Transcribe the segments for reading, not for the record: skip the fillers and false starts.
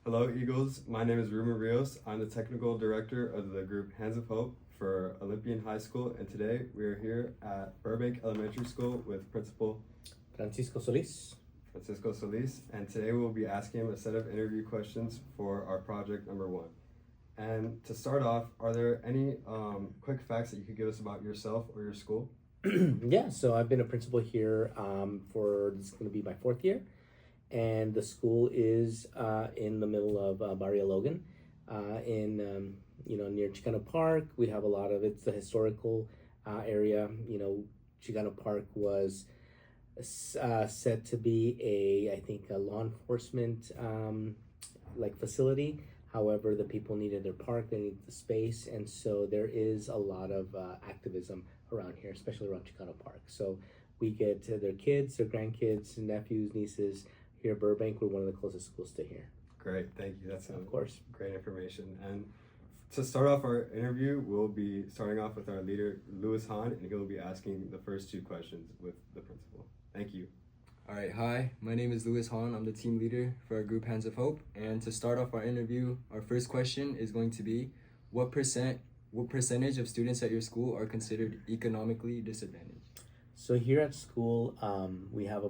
Hello, Eagles. My name is Ruben Rios. I'm the technical director of the group Hands of Hope for Olympian High School, and today we are here at Burbank Elementary School with Principal Francisco Solis. And today we will be asking him a set of interview questions for our project number 1. And to start off, are there any quick facts that you could give us about yourself or your school? Yeah, so I've been a principal here for this is going to be my 4th year, and the school is in the middle of Barrio Logan, near Chicano Park. We have a lot of it's the historical area. Chicano Park was said to be a law enforcement facility. However, the people needed their park, they needed the space, and so there is a lot of activism around here, especially around Chicano Park. So we get their kids, their grandkids, nephews, nieces here at Burbank. We're one of the closest schools to here. Great, thank you. That's of course great information. And to start off our interview, we'll be starting off with our leader, Louis Hahn, and he'll be asking the first 2 questions with the principal. Thank you. All right, hi, my name is Louis Hahn. I'm the team leader for our group Hands of Hope. And to start off our interview, our first question is going to be, what percentage of students at your school are considered economically disadvantaged? So here at school, we have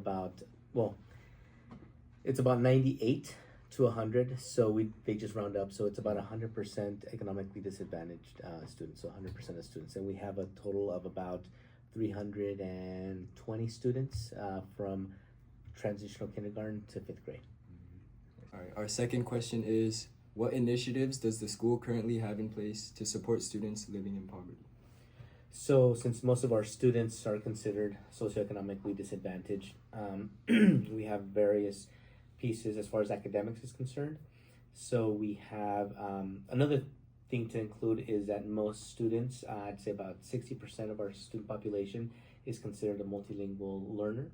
it's about 98 to 100. So they just round up. So it's about 100% economically disadvantaged students, so 100% of students. And we have a total of about 320 students from transitional kindergarten to 5th grade. All right, our second question is, what initiatives does the school currently have in place to support students living in poverty? So since most of our students are considered socioeconomically disadvantaged, we have various pieces as far as academics is concerned. So we have another thing to include is that most students, I'd say about 60% of our student population is considered a multilingual learner,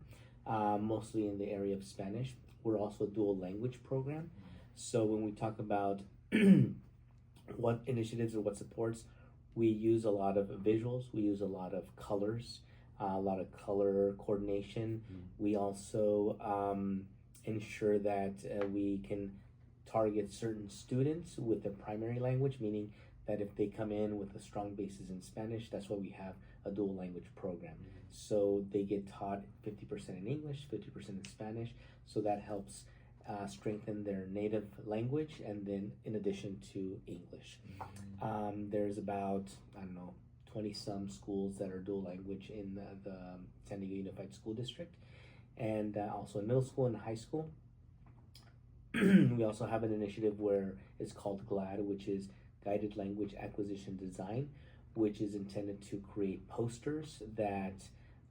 mostly in the area of Spanish. We're also a dual language program. So when we talk about what initiatives or what supports, we use a lot of visuals, we use a lot of colors, a lot of color coordination. We also ensure that we can target certain students with their primary language, meaning that if they come in with a strong basis in Spanish, that's why we have a dual language program. So they get taught 50% in English, 50% in Spanish, so that helps strengthen their native language, and then in addition to English. There's about 20 some schools that are dual language in the San Diego Unified School District, and also in middle school and high school. We also have an initiative where it's called GLAD, which is Guided Language Acquisition Design, which is intended to create posters that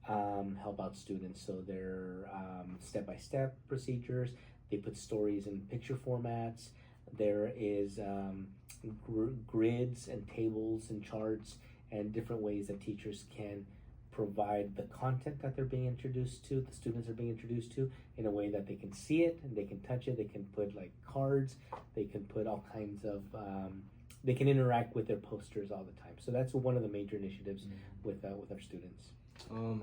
help out students. So they're step-by-step procedures. They put stories in picture formats. There is grids and tables and charts and different ways that teachers can provide the content that they're being introduced to, the students are being introduced to, in a way that they can see it and they can touch it. They can put cards, they can put all kinds of, they can interact with their posters all the time. So that's one of the major initiatives with our students.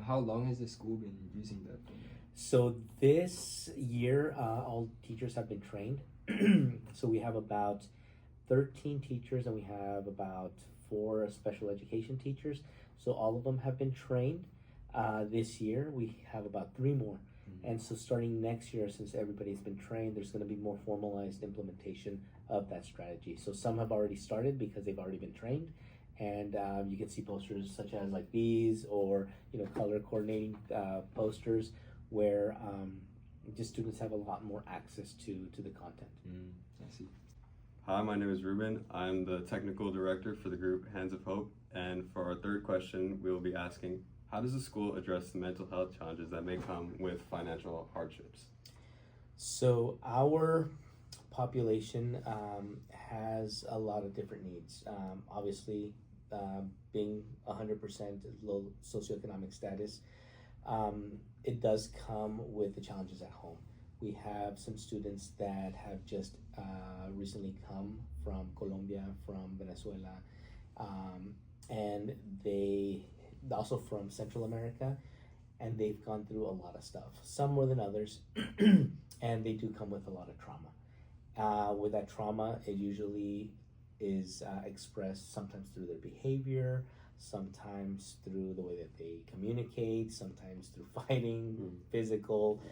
How long has the school been using that format? So this year, all teachers have been trained. So we have about 13 teachers and we have about 4 special education teachers. So all of them have been trained. This year, we have about 3 more. And so starting next year, since everybody's been trained, there's going to be more formalized implementation of that strategy. So some have already started because they've already been trained. And you can see posters such as like these, or color coordinating posters where just students have a lot more access to the content. I see. Hi, my name is Ruben. I'm the technical director for the group Hands of Hope. And for our third question, we will be asking, how does the school address the mental health challenges that may come with financial hardships? So our population has a lot of different needs. Obviously, being 100% low socioeconomic status, it does come with the challenges at home. We have some students that have just recently come from Colombia, from Venezuela, and they also from Central America, and they've gone through a lot of stuff, some more than others, and they do come with a lot of trauma. With that trauma, it usually is expressed sometimes through their behavior, sometimes through the way that they communicate, sometimes through fighting, physical.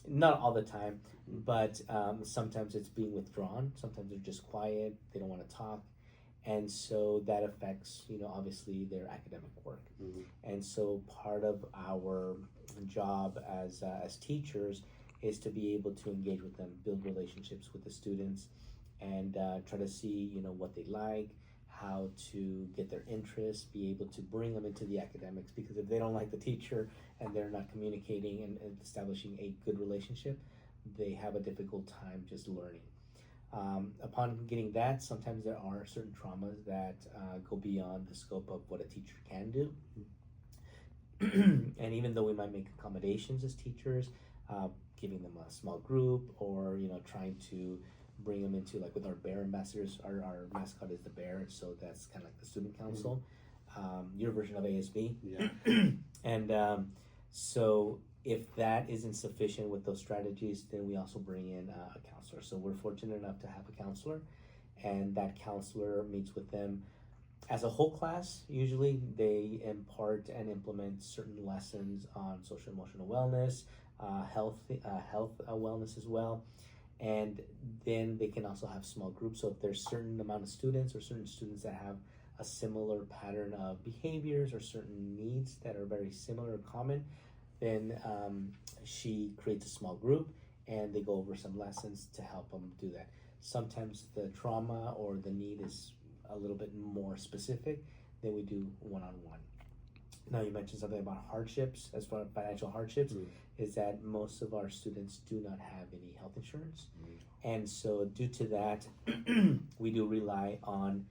Not all the time, but sometimes it's being withdrawn. Sometimes they're just quiet. They don't want to talk. And so that affects, obviously their academic work. And so part of our job as teachers is to be able to engage with them, build relationships with the students, and try to see, what they like, how to get their interest, be able to bring them into the academics, because if they don't like the teacher and they're not communicating and establishing a good relationship, they have a difficult time just learning. Upon getting that, sometimes there are certain traumas that go beyond the scope of what a teacher can do. And even though we might make accommodations as teachers, giving them a small group, or trying to bring them into, like with our bear ambassadors, our mascot is the bear, so that's kind of like the student council, your version of ASB. And so if that isn't sufficient with those strategies, then we also bring in a counselor. So we're fortunate enough to have a counselor, and that counselor meets with them as a whole class. Usually they impart and implement certain lessons on social emotional wellness, health wellness as well. And then they can also have small groups. So if there's certain amount of students or certain students that have a similar pattern of behaviors or certain needs that are very similar or common, then she creates a small group and they go over some lessons to help them do that. Sometimes the trauma or the need is a little bit more specific, then we do one-on-one. Now you mentioned something about hardships. As far as financial hardships, is that most of our students do not have any health insurance. And so due to that, we do rely on,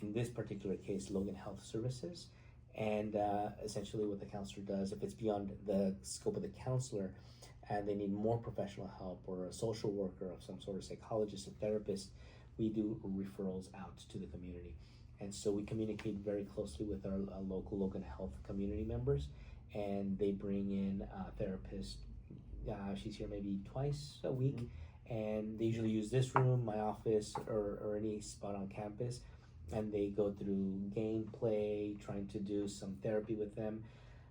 in this particular case, Logan Health Services. And essentially what the counselor does, if it's beyond the scope of the counselor and they need more professional help, or a social worker of some sort, of psychologist, a therapist, we do referrals out to the community. And so we communicate very closely with our local Logan Health community members, and they bring in a therapist. She's here maybe twice a week, and they usually use this room, my office, or any spot on campus, and they go through gameplay, trying to do some therapy with them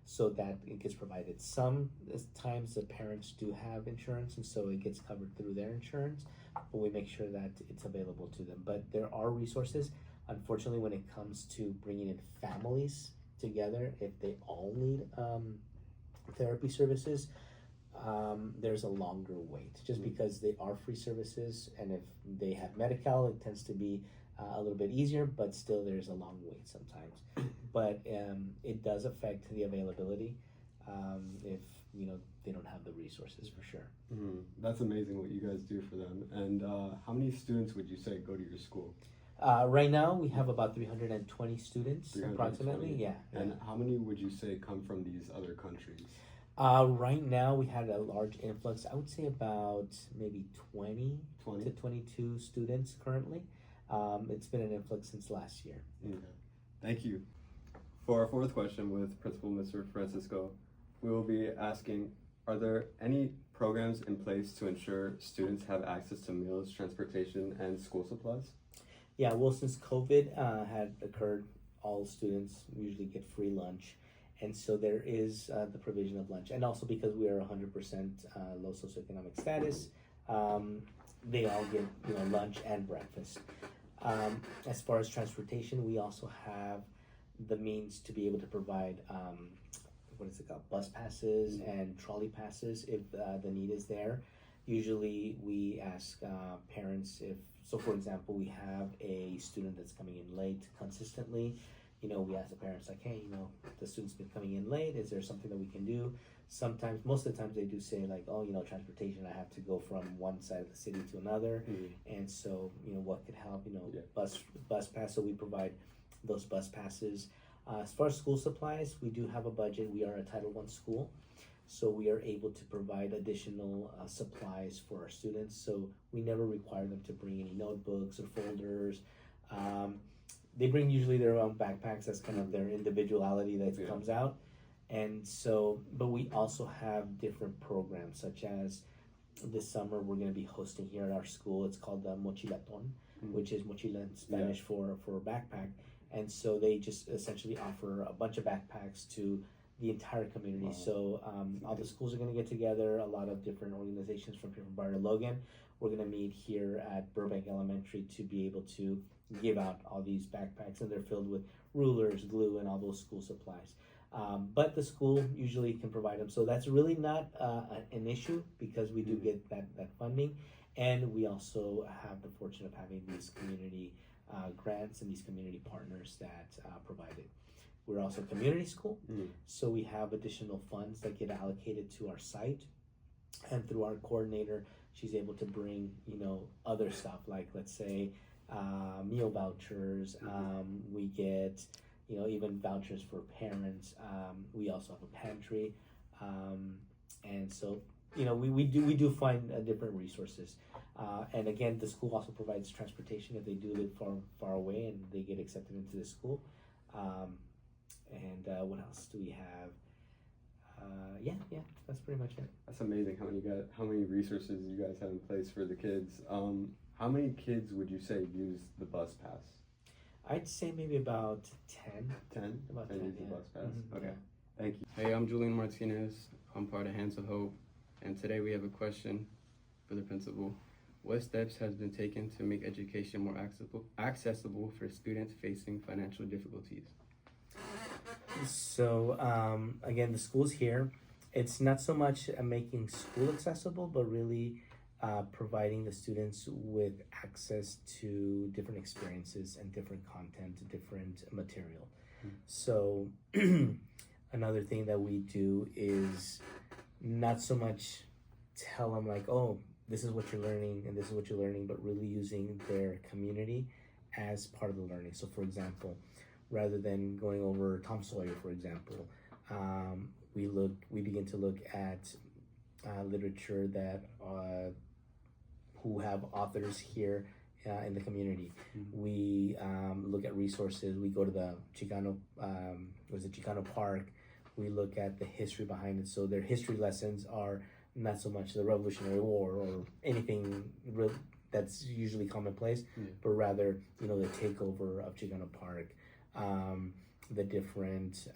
so that it gets provided. Sometimes the parents do have insurance, and so it gets covered through their insurance, but we make sure that it's available to them. But there are resources. Unfortunately, when it comes to bringing in families together, if they all need therapy services, there's a longer wait, just because they are free services, and if they have Medi-Cal, it tends to be a little bit easier, but still there's a long wait sometimes. But it does affect the availability if they don't have the resources, for sure. That's amazing what you guys do for them. And how many students would you say go to your school? Right now we have about 320 students, 320. Approximately. Yeah. And how many would you say come from these other countries? Right now we had a large influx. I would say about maybe 20 to 22 students currently. It's been an influx since last year. Okay. Thank you. For our fourth question with Principal Mr. Francisco, we will be asking, are there any programs in place to ensure students have access to meals, transportation, and school supplies? Yeah, well, since COVID had occurred, all students usually get free lunch. And so there is the provision of lunch. And also because we are 100% low socioeconomic status, they all get lunch and breakfast. As far as transportation, we also have the means to be able to provide bus passes and trolley passes if the need is there. Usually we ask parents so for example, we have a student that's coming in late consistently. We ask the parents, like, hey, the student's been coming in late. Is there something that we can do? Sometimes, most of the times they do say, like, oh, transportation, I have to go from one side of the city to another. And so, what could help? Bus pass. So we provide those bus passes. As far as school supplies, we do have a budget. We are a Title I school, so we are able to provide additional supplies for our students. So we never require them to bring any notebooks or folders. They bring usually their own backpacks. That's kind of their individuality that comes out. And so, but we also have different programs, such as this summer we're going to be hosting here at our school. It's called the Mochilaton, which is mochila in Spanish for backpack. And so they just essentially offer a bunch of backpacks to the entire community. Wow. So all the schools are going to get together, a lot of different organizations from here from Bar to Logan. We're going to meet here at Burbank Elementary to be able to give out all these backpacks, and they're filled with rulers, glue, and all those school supplies. But the school usually can provide them. So that's really not an issue because we do get that funding. And we also have the fortune of having these community grants and these community partners that provide it. We're also a community school, so we have additional funds that get allocated to our site. And through our coordinator, she's able to bring, other stuff like, let's say, meal vouchers. We get, even vouchers for parents. We also have a pantry. And so, we do find different resources. And again, the school also provides transportation if they do live far away and they get accepted into the school. And what else do we have? Yeah, that's pretty much it. That's amazing how many resources you guys have in place for the kids. How many kids would you say use the bus pass? I'd say maybe about 10. 10? About 10, use the bus pass. Okay. Yeah. Thank you. Hey, I'm Julian Martinez. I'm part of Hands of Hope, and today we have a question for the principal. What steps has been taken to make education more accessible for students facing financial difficulties? So again, the school's here. It's not so much making school accessible, but really providing the students with access to different experiences and different content, different material. So another thing that we do is not so much tell them like, oh, this is what you're learning and this is what you're learning, but really using their community as part of the learning. So for example, rather than going over Tom Sawyer, for example, we begin to look at literature that who have authors here in the community. We look at resources. We go to the Chicano Park. We look at the history behind it. So their history lessons are not so much the Revolutionary War or anything real that's usually commonplace, but rather the takeover of Chicano Park. The different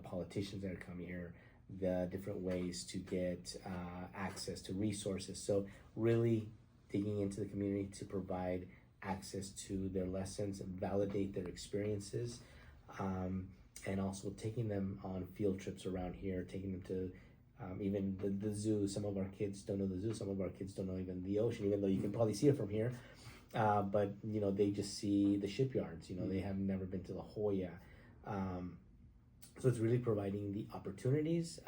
politicians that are coming here, the different ways to get access to resources. So really digging into the community to provide access to their lessons and validate their experiences, and also taking them on field trips around here, taking them to even the zoo. Some of our kids don't know the zoo. Some of our kids don't know even the ocean, even though you can probably see it from here. But they just see the shipyards. They have never been to La Jolla. So it's really providing the opportunities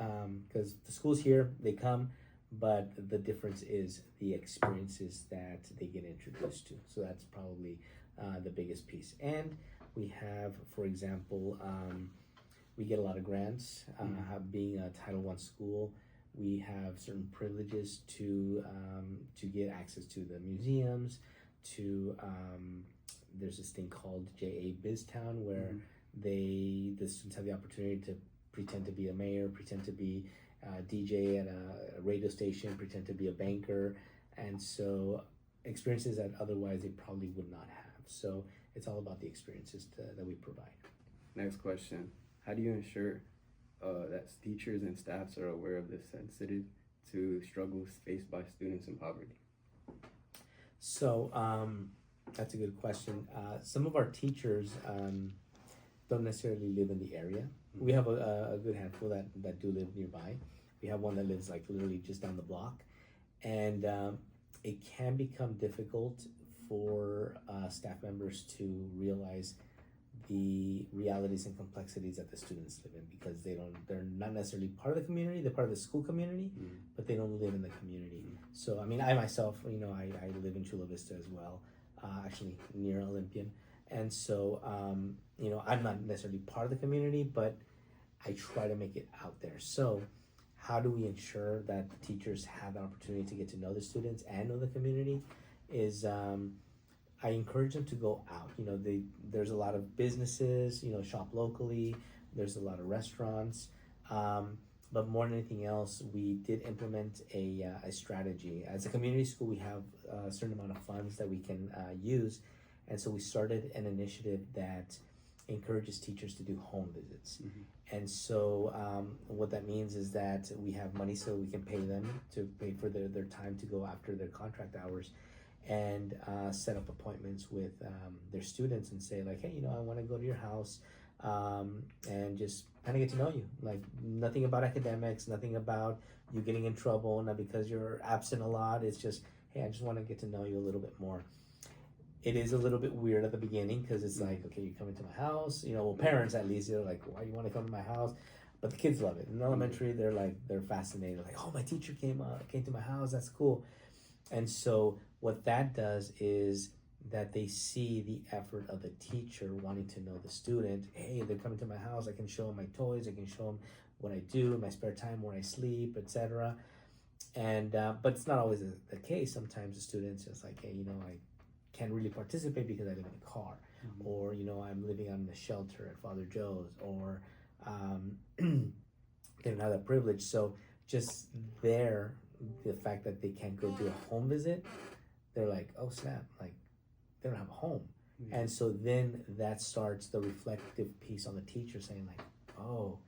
because the school's here, they come, but the difference is the experiences that they get introduced to. So that's probably the biggest piece. And we have, for example, we get a lot of grants. Being a Title I school, we have certain privileges to get access to the museums. There's this thing called JA BizTown where the students have the opportunity to pretend to be a mayor, pretend to be a DJ at a radio station, pretend to be a banker, and so experiences that otherwise they probably would not have. So it's all about the experiences that we provide. Next question. How do you ensure that teachers and staffs are aware of the sensitive to struggles faced by students in poverty? So that's a good question. Some of our teachers don't necessarily live in the area. We have a good handful that do live nearby. We have one that lives like literally just down the block. And it can become difficult for staff members to realize the realities and complexities that the students live in because they're not necessarily part of the community. They're part of the school community, but they don't live in the community. So, I mean, I myself, I live in Chula Vista as well, actually near Olympian. And so, I'm not necessarily part of the community, but I try to make it out there. So how do we ensure that the teachers have the opportunity to get to know the students and know the community is I encourage them to go out. There's a lot of businesses, shop locally. There's a lot of restaurants. but more than anything else, we did implement a strategy. As a community school, we have a certain amount of funds that we can use, and so we started an initiative that encourages teachers to do home visits. And so what that means is that we have money so we can pay them to pay for their time to go after their contract hours, and set up appointments with their students and say like, hey, I want to go to your house and just kind of get to know you. Like, nothing about academics, nothing about you getting in trouble, not because you're absent a lot. It's just, hey, I just want to get to know you a little bit more. It is a little bit weird at the beginning because it's like, okay, you come into my house, parents at least, they're like, why do you want to come to my house? But the kids love it. In elementary, they're fascinated. Like, oh, my teacher came to my house. That's cool. And so what that does is that they see the effort of the teacher wanting to know the student. Hey, they're coming to my house. I can show them my toys. I can show them what I do in my spare time, where I sleep, etc. And but it's not always the case. Sometimes the student's just like, hey, I can't really participate because I live in a car, or I'm living on the shelter at Father Joe's, or they don't have that privilege. So just the fact that they can't go do a home visit, they're like, oh snap, like they don't have a home. And so then that starts the reflective piece on the teacher saying like, oh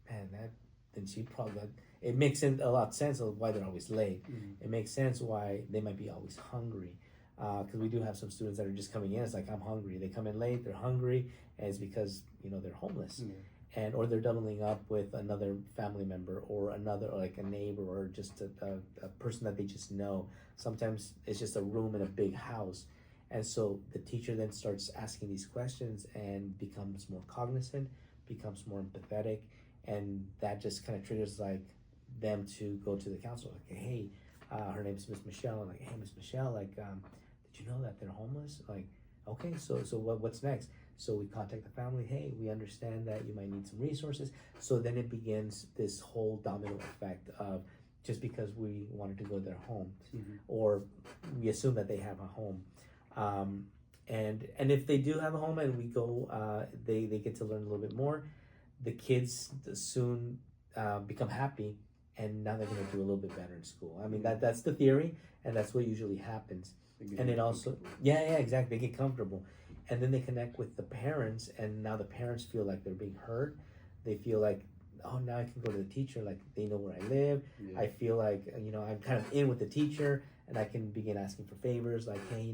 man, it makes a lot of sense of why they're always late. It makes sense why they might be always hungry, because we do have some students that are just coming in, it's like, I'm hungry. They come in late, they're hungry, and it's because they're homeless. And or they're doubling up with another family member, or another, or like a neighbor, or just a person that they just know. Sometimes it's just a room in a big house. And so the teacher then starts asking these questions and becomes more cognizant, becomes more empathetic, and that just kind of triggers like them to go to the counselor, like, hey, her name is Miss Michelle. I'm like, hey, Miss Michelle, like, did you know that they're homeless? Like, okay, so what's next? So we contact the family. Hey, we understand that you might need some resources. So then it begins this whole domino effect of, just because we wanted to go to their home, or we assume that they have a home, and if they do have a home and we go, they get to learn a little bit more. The kids soon become happy, and now they're going to do a little bit better in school. I mean, that's the theory, and that's what usually happens. And it also, yeah, exactly. They get comfortable. And then they connect with the parents, and now the parents feel like they're being heard. They feel like, oh, now I can go to the teacher, like they know where I live. I feel like, I'm kind of in with the teacher, and I can begin asking for favors, like, hey,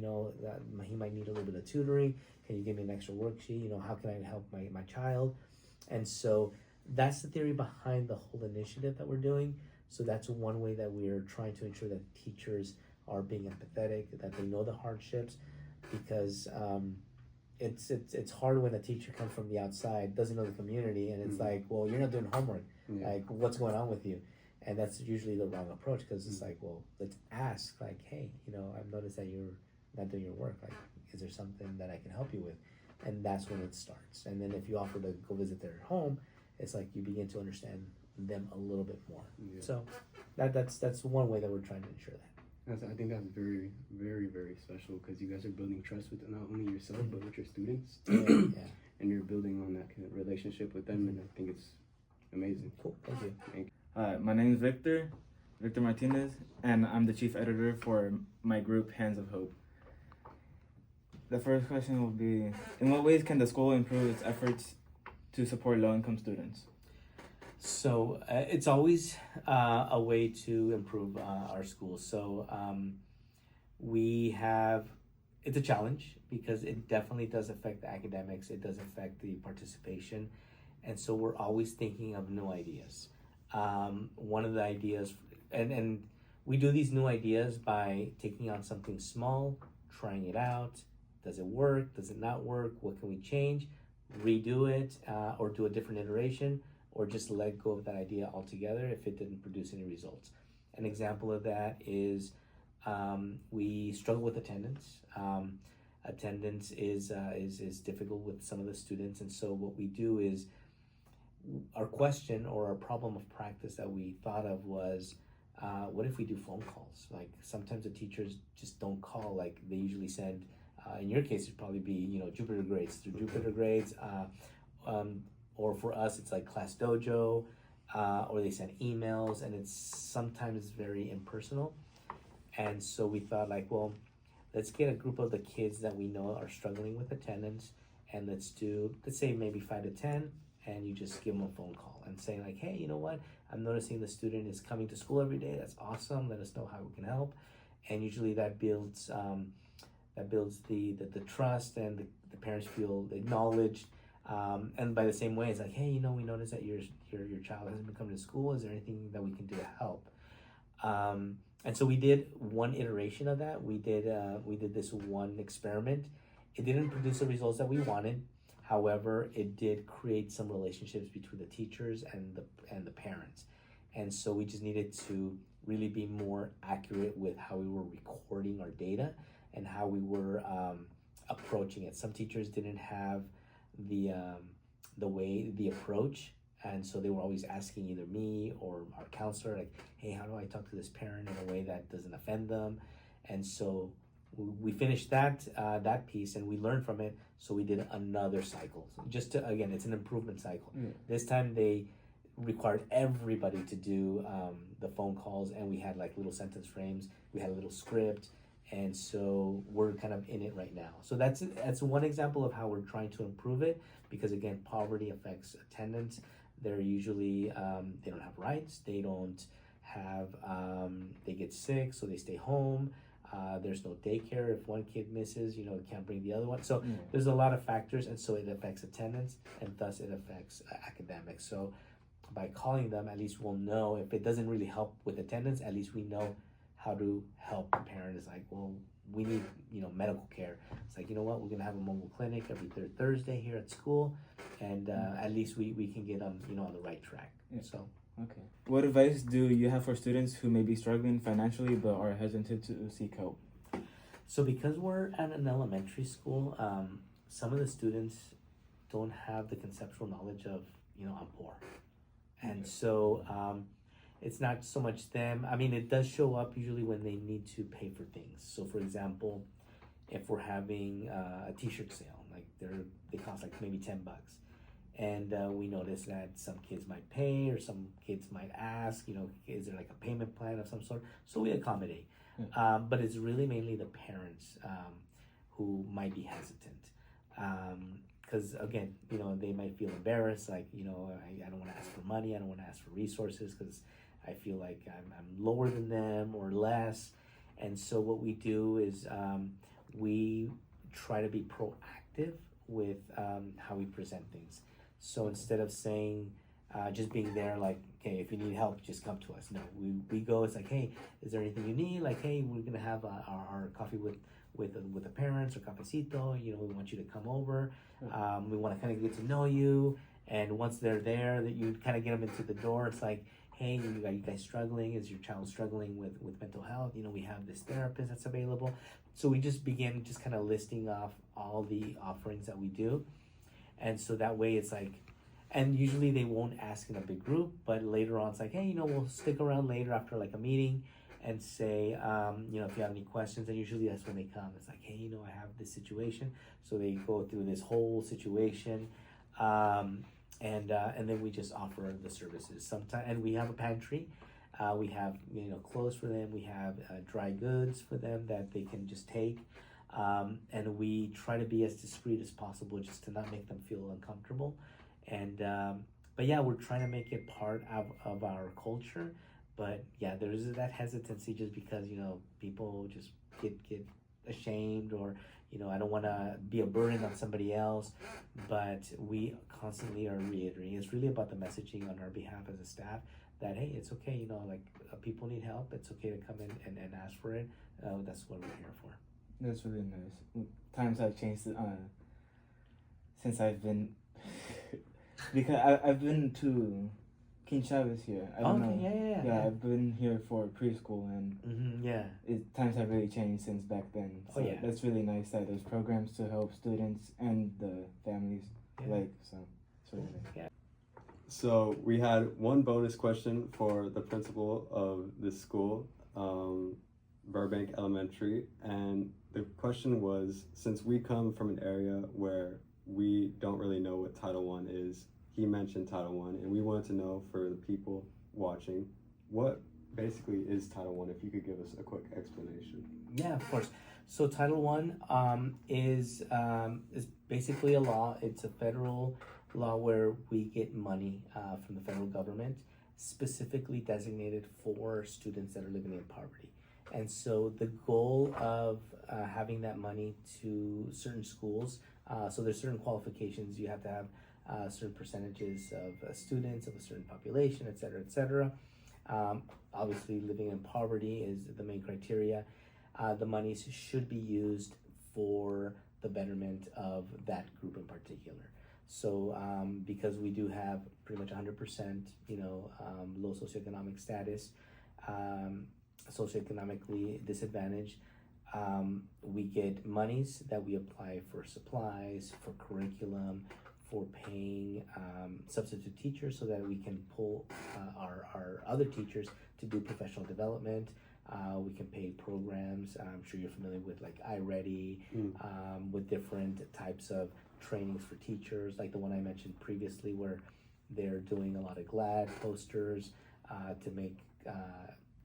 he might need a little bit of tutoring. Can you give me an extra worksheet? How can I help my child? And so that's the theory behind the whole initiative that we're doing. So that's one way that we're trying to ensure that teachers are being empathetic, that they know the hardships, because it's hard when a teacher comes from the outside, doesn't know the community, and it's like, well, you're not doing homework. Like, what's going on with you? And that's usually the wrong approach, because it's like, well, let's ask, like, hey, I've noticed that you're not doing your work. Like, is there something that I can help you with? And that's when it starts. And then if you offer to go visit their home, it's like you begin to understand them a little bit more. So that's one way that we're trying to ensure that. I think that's very, very, very special, because you guys are building trust with not only yourself but with your students. And you're building on that kind of relationship with them, and I think it's amazing. Cool, thank you. Hi, my name is Victor Martinez, and I'm the chief editor for my group Hands of Hope. The first question will be, in what ways can the school improve its efforts to support low-income students? So it's always a way to improve our schools. So it's a challenge, because it definitely does affect the academics. It does affect the participation. And so we're always thinking of new ideas. One of the ideas, and we do these new ideas by taking on something small, trying it out. Does it work? Does it not work? What can we change? Redo it, or do a different iteration, or just let go of that idea altogether if it didn't produce any results. An example of that is we struggle with attendance. Attendance is difficult with some of the students, and so what we do is, our question or our problem of practice that we thought of was, what if we do phone calls? Like, sometimes the teachers just don't call. Like, they usually send, in your case it'd probably be Jupiter grades through Jupiter grades, or for us it's like Class Dojo, or they send emails, and it's sometimes very impersonal. And so we thought, like, well, let's get a group of the kids that we know are struggling with attendance, and let's say maybe 5 to 10, and you just give them a phone call and say, like, hey, you know what? I'm noticing the student is coming to school every day. That's awesome. Let us know how we can help. And usually that builds the trust, and the parents feel acknowledged. And by the same way, it's like, hey, you know, we noticed that your child hasn't been coming to school. Is there anything that we can do to help? And so we did one iteration of that. We did this one experiment. It didn't produce the results that we wanted. However, it did create some relationships between the teachers and the parents. And so we just needed to really be more accurate with how we were recording our data and how we were approaching it. Some teachers didn't have the approach, and so they were always asking either me or our counselor, like, hey, how do I talk to this parent in a way that doesn't offend them? And so we finished that piece, and we learned from it. So we did another cycle, just to, again, it's an improvement cycle. This time they required everybody to do the phone calls, and we had like little sentence frames, we had a little script, and so we're kind of in it right now. So that's one example of how we're trying to improve it, because again, poverty affects attendance. They're usually they don't have rights, they don't have they get sick, so they stay home. There's no daycare. If one kid misses, it can't bring the other one. So there's a lot of factors, and so it affects attendance, and thus it affects academics. So by calling them, at least we'll know. If it doesn't really help with attendance, at least we know how to help the parent. Is like, well, we need medical care. It's like, you know what, we're gonna have a mobile clinic every third Thursday here at school, and at least we can get them on the right track. So okay, what advice do you have for students who may be struggling financially but are hesitant to seek help? So because we're at an elementary school, some of the students don't have the conceptual knowledge of I'm poor, and so it's not so much them. I mean, it does show up usually when they need to pay for things. So for example, if we're having a t-shirt sale, like they cost like maybe $10, and we notice that some kids might pay, or some kids might ask, is there like a payment plan of some sort? So we accommodate. But it's really mainly the parents who might be hesitant. Because again, they might feel embarrassed, like, I don't want to ask for money, I don't want to ask for resources, because I feel like I'm lower than them or less. And so what we do is we try to be proactive with how we present things. So instead of saying, just being there, like, okay, if you need help, just come to us. No, we go, it's like, hey, is there anything you need? Like, hey, we're going to have our coffee with the parents, or cafecito, we want you to come over. We want to kind of get to know you. And once they're there, that you kind of get them into the door. It's like, hey, are you guys struggling? Is your child struggling with mental health? We have this therapist that's available. So we just begin just kind of listing off all the offerings that we do. And so that way it's like, and usually they won't ask in a big group, but later on it's like, hey, we'll stick around later after like a meeting and say, if you have any questions. And usually that's when they come. It's like, hey, I have this situation. So they go through this whole situation. And then we just offer the services. Sometimes, and we have a pantry. We have clothes for them. We have dry goods for them that they can just take. And we try to be as discreet as possible, just to not make them feel uncomfortable. And but yeah, we're trying to make it part of our culture. But yeah, there is that hesitancy, just because people just get ashamed, or I don't want to be a burden on somebody else. But we constantly are reiterating, it's really about the messaging on our behalf as a staff, that hey, it's okay, people need help, it's okay to come in and ask for it. That's what we're here for. That's really nice. Times have changed since I've been because I've been to King Chavez here. I don't know. Yeah, I've been here for preschool, and times have really changed since back then. So that's really nice that there's programs to help students and the families. So it's really nice. Yeah. So we had one bonus question for the principal of this school, Burbank Elementary, and the question was, since we come from an area where we don't really know what Title I is he mentioned Title I, and we wanted to know for the people watching, what basically is Title I, if you could give us a quick explanation. Yeah, of course. So Title I is basically a law. It's a federal law where we get money from the federal government, specifically designated for students that are living in poverty. And so the goal of having that money to certain schools, so there's certain qualifications. You have to have certain percentages of students of a certain population, et cetera, et cetera. Obviously, living in poverty is the main criteria. The monies should be used for the betterment of that group in particular. So because we do have pretty much 100%, low socioeconomic status, socioeconomically disadvantaged, we get monies that we apply for supplies, for curriculum, for paying substitute teachers so that we can pull our other teachers to do professional development. We can pay programs. I'm sure you're familiar with like iReady, with different types of trainings for teachers, like the one I mentioned previously, where they're doing a lot of GLAD posters to make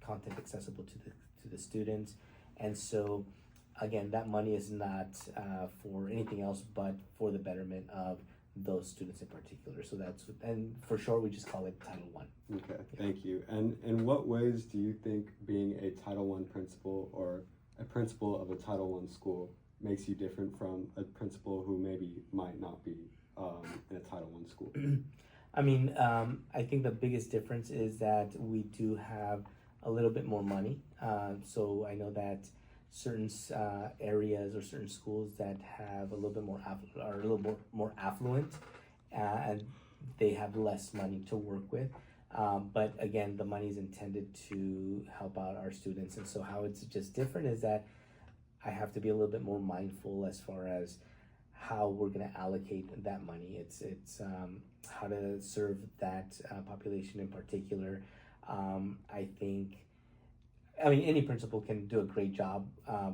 content accessible to the students. And so, again, that money is not for anything else but for the betterment of those students in particular. So and for short, we just call it Title I. Okay, thank you. And in what ways do you think being a Title I principal or a principal of a Title I school makes you different from a principal who maybe might not be in a Title I school? I mean, I think the biggest difference is that we do have a little bit more money. So I know that certain areas or certain schools that have a little bit more are a little more affluent, and they have less money to work with. But again, the money is intended to help out our students, and so how it's just different is that I have to be a little bit more mindful as far as how we're going to allocate that money. It's how to serve that population in particular. I mean, any principal can do a great job,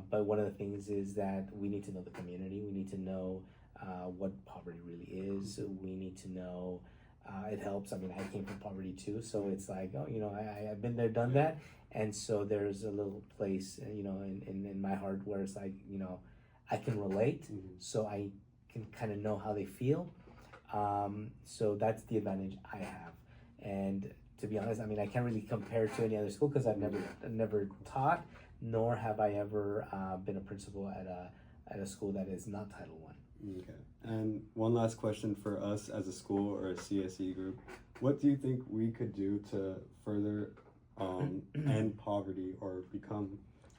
but one of the things is that we need to know the community. We need to know what poverty really is. We need to know, it helps. I mean, I came from poverty too, so it's like, I've been there, done that. And so there's a little place, in my heart where it's like, I can relate, so I can kind of know how they feel. So that's the advantage I have. And to be honest, I mean, I can't really compare to any other school because I've never taught, nor have I ever been a principal at a school that is not Title I. Okay. And one last question for us as a school or a CSE group. What do you think we could do to further end poverty or become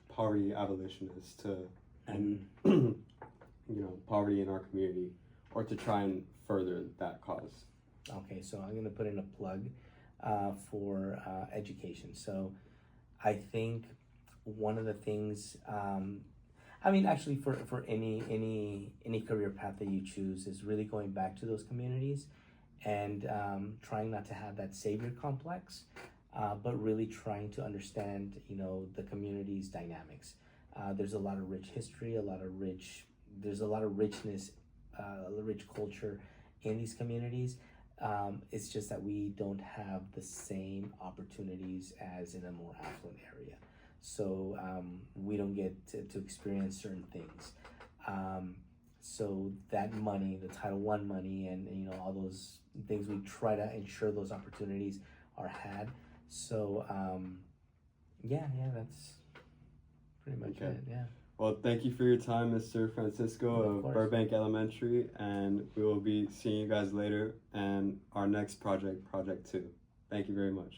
poverty abolitionists to end poverty in our community, or to try and further that cause? Okay, so I'm going to put in a plug for education. So I think one of the things, actually for any career path that you choose is really going back to those communities and trying not to have that savior complex, but really trying to understand, the community's dynamics. There's a lot of rich history, there's a lot of richness, rich culture in these communities. It's just that we don't have the same opportunities as in a more affluent area. So we don't get to experience certain things. So that money, the Title I money, and all those things, we try to ensure those opportunities are had. So that's pretty much it. Yeah. Well, thank you for your time, Mr. Francisco of Burbank Elementary, and we will be seeing you guys later and our next project 2. Thank you very much.